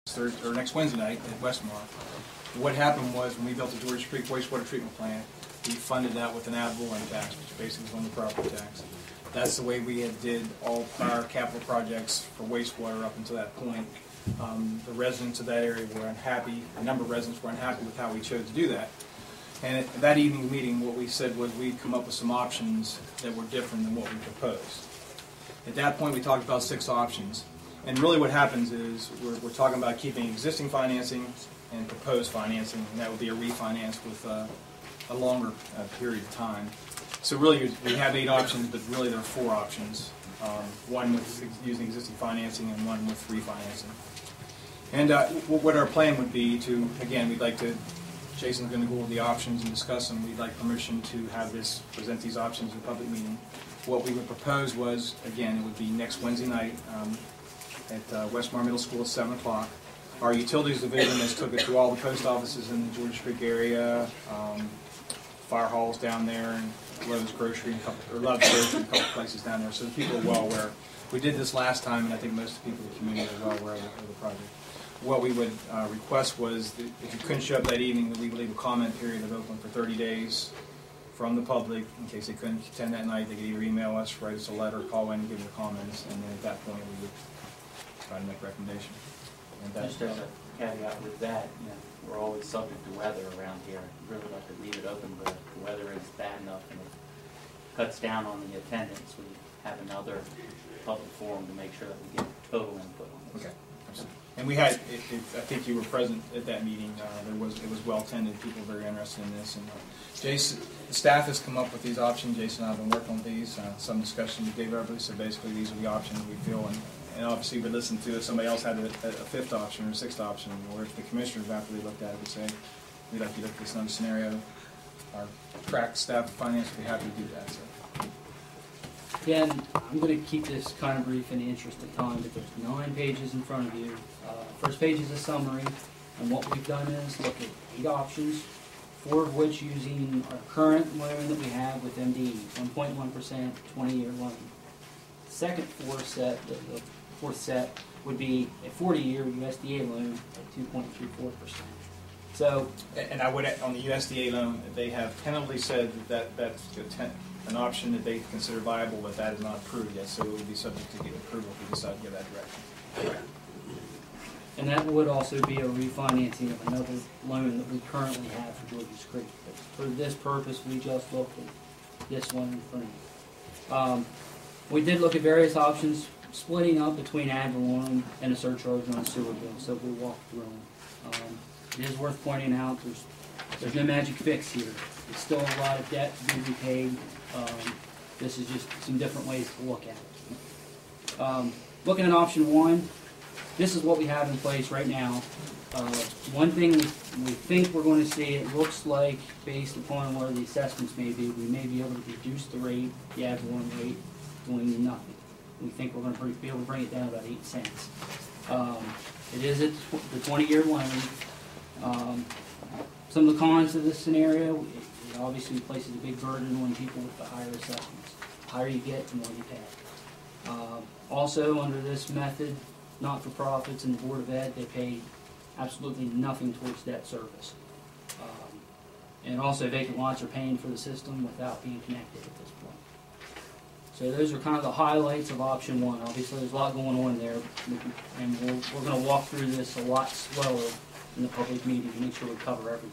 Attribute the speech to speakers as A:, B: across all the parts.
A: next Wednesday night at Westmar. What happened was when we built the George Creek wastewater treatment plant, we funded that with an ad valorem tax, which basically is on the property tax. That's the way we did all prior capital projects for wastewater up until that point. The residents of that area were unhappy. A number of residents were unhappy with how we chose to do that. And at that evening meeting, what we said was we'd come up with some options that were different than what we proposed. At that point, we talked about 6 options. And really what happens is we're talking about keeping existing financing and proposed financing, and that would be a refinance with a longer period of time. So really we have 8 options, but really there are 4 options. One with using existing financing and one with refinancing. And what our plan would be to, again, we'd like to, Jason's going to go over the options and discuss them. We'd like permission to have this, present these options in a public meeting. What we would propose was, again, it would be next Wednesday night at Westmar Middle School at 7 o'clock. Our utilities division has took it to all the post offices in the George Creek area, fire halls down there, and Love's Grocery, Love's Grocery, a couple places down there, so the people are well aware. We did this last time, and I think most of the people in the community are well aware of the project. What we would request was that if you couldn't show up that evening, that we would leave a comment period of open for 30 days from the public. In case they couldn't attend that night, they could either email us, write us a letter, call in and give their comments, and then at that point we would try to make a recommendation. And that's
B: just as a caveat with that, we're always subject to weather around here. We'd really like to leave it open, but if the weather is bad enough and it cuts down on the attendance, we have another public forum to make sure that we get total input on this.
A: Okay. And we had, I think you were present at that meeting. It was well attended. People were very interested in this. And Jason, the staff has come up with these options. Jason and I have been working on these. Some discussion we gave everybody. So basically, these are the options we feel. And obviously, we listened to if somebody else had a 5th option or a 6th option, or if the commissioners after they looked at it would say, "We'd like you to look at this another scenario." Our track staff, finance, would be happy to do that. So.
C: Again, I'm going to keep this kind of brief in the interest of time, but there's 9 pages in front of you. First page is a summary, and what we've done is look at 8 options, 4 of which using our current loan that we have with MDE, 1.1%, 20-year loan. The second the fourth set would be a 40-year USDA loan at 2.34%. So,
A: and I would, on the USDA loan, they have tentatively said that that's an option that they consider viable, but that is not approved yet, so it would be subject to get approval if we decide to go that direction.
C: And that would also be a refinancing of another loan that we currently have for George's Creek. But for this purpose, we just looked at this one in front of you. We did look at various options, splitting up between ad valorem and a surcharge on a sewer bill, so we'll walk through them. It is worth pointing out there's no magic fix here. There's still a lot of debt to be repaid. This is just some different ways to look at it. Looking at option 1, this is what we have in place right now. One thing we think we're going to see, it looks like, based upon where the assessments may be, we may be able to reduce the rate, the ad valorem rate, doing nothing. We think we're going to be able to bring it down about 8 cents. It is at the 20-year loan. Some of the cons of this scenario, it obviously places a big burden on people with the higher assessments. The higher you get, the more you pay. Also, under this method, not-for-profits and the Board of Ed, they pay absolutely nothing towards debt service. And also, vacant lots are paying for the system without being connected at this point. So those are kind of the highlights of option 1. Obviously, there's a lot going on there, and we're going to walk through this a lot slower in the public meeting to make sure we cover everything.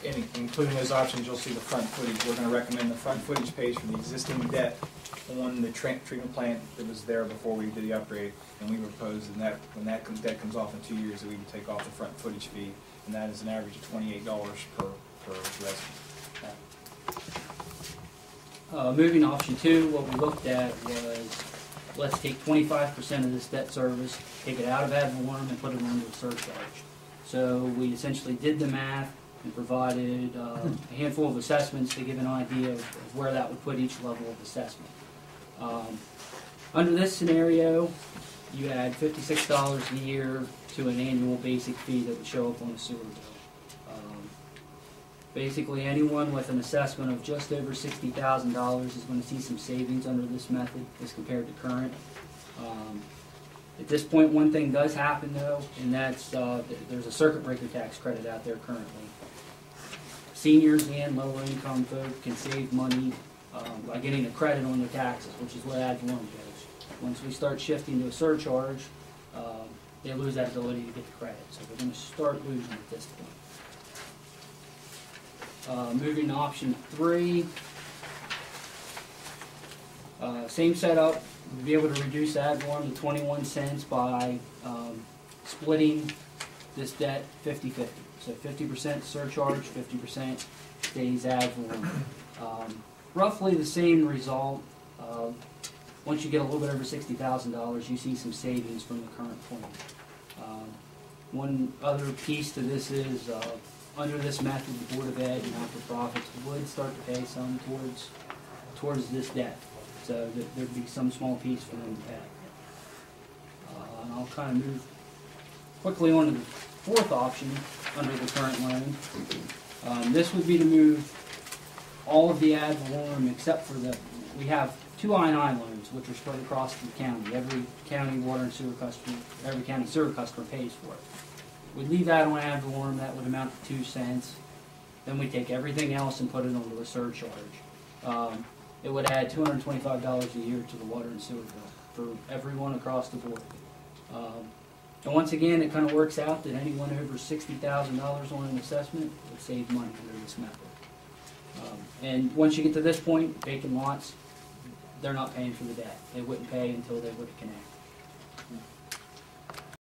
A: And including those options, you'll see the front footage. We're going to recommend the front footage page for the existing debt on the treatment plant that was there before we did the upgrade. And we proposed that when that debt comes off in 2 years, that we would take off the front footage fee, and that is an average of $28 per resident.
C: Moving to option 2, what we looked at was, let's take 25% of this debt service, take it out of ad valorem, and put it under a surcharge. So we essentially did the math and provided a handful of assessments to give an idea of where that would put each level of assessment. Under this scenario, you add $56 a year to an annual basic fee that would show up on the sewer bill. Basically, anyone with an assessment of just over $60,000 is going to see some savings under this method as compared to current. At this point, one thing does happen though, and that's there's a circuit breaker tax credit out there currently. Seniors and lower income folk can save money by getting a credit on their taxes, which is where ad valorem goes. Once we start shifting to a surcharge, they lose that ability to get the credit. So we're going to start losing at this point. Moving to option 3. Same setup. We'll be able to reduce ad valorem to 21 cents by splitting this debt 50-50. So 50% surcharge, 50% stays ad valorem. Roughly the same result. Once you get a little bit over $60,000, you see some savings from the current plan. One other piece to this is under this method, the Board of Ed and not-for-profits would start to pay some towards this debt. So there'd be some small piece for them to pay. And I'll kind of move quickly on to the 4th option under the current loan. This would be to move all of the ad valorem except for we have 2 I&I loans which are spread across the county. Every county water and sewer customer, every county sewer customer pays for it. We leave that on ad valorem, that would amount to 2 cents. Then we take everything else and put it onto a surcharge. It would add $225 a year to the water and sewer bill for everyone across the board. And once again, it kind of works out that anyone over $60,000 on an assessment would save money under this method. And once you get to this point, vacant lots, they're not paying for the debt. They wouldn't pay until they were to connect.